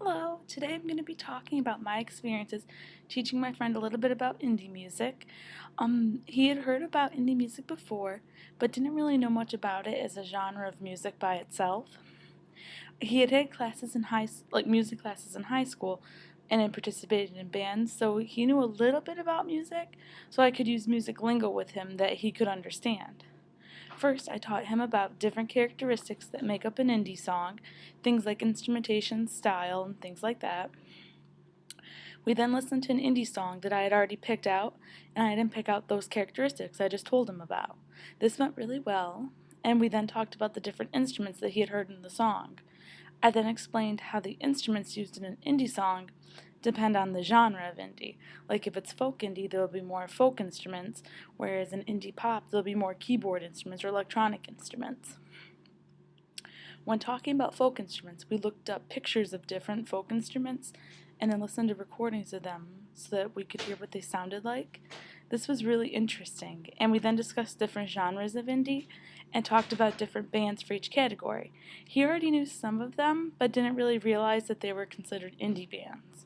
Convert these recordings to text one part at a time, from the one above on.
Hello, today I'm going to be talking about my experiences teaching my friend a little bit about indie music. He had heard about indie music before, but didn't really know much about it as a genre of music by itself. He had classes in music classes in high school, and had participated in bands, so he knew a little bit about music, so I could use music lingo with him that he could understand. First, I taught him about different characteristics that make up an indie song, things like instrumentation, style, and things like that. We then listened to an indie song that I had already picked out, and I didn't pick out those characteristics I just told him about. This went really well, and we then talked about the different instruments that he had heard in the song. I then explained how the instruments used in an indie song depend on the genre of indie. Like if it's folk indie, there will be more folk instruments, whereas in indie pop, there'll be more keyboard instruments or electronic instruments. When talking about folk instruments, we looked up pictures of different folk instruments and then listened to recordings of them so that we could hear what they sounded like. This was really interesting, and we then discussed different genres of indie and talked about different bands for each category. He already knew some of them, but didn't really realize that they were considered indie bands.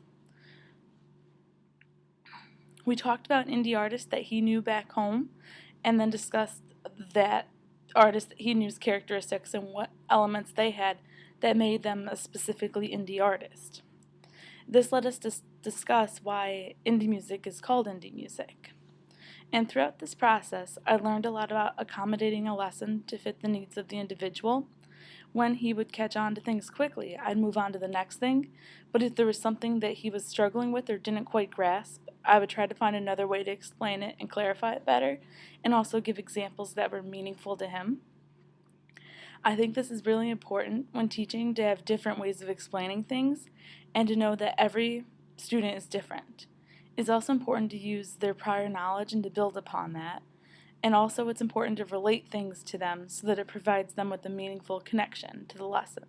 We talked about indie artists that he knew back home, and then discussed that artist that he knew's characteristics and what elements they had that made them a specifically indie artist. This led us to discuss why indie music is called indie music. And throughout this process, I learned a lot about accommodating a lesson to fit the needs of the individual. When he would catch on to things quickly, I'd move on to the next thing, but if there was something that he was struggling with or didn't quite grasp, I would try to find another way to explain it and clarify it better, and also give examples that were meaningful to him. I think this is really important when teaching to have different ways of explaining things and to know that every student is different. It's also important to use their prior knowledge and to build upon that. And also it's important to relate things to them so that it provides them with a meaningful connection to the lesson.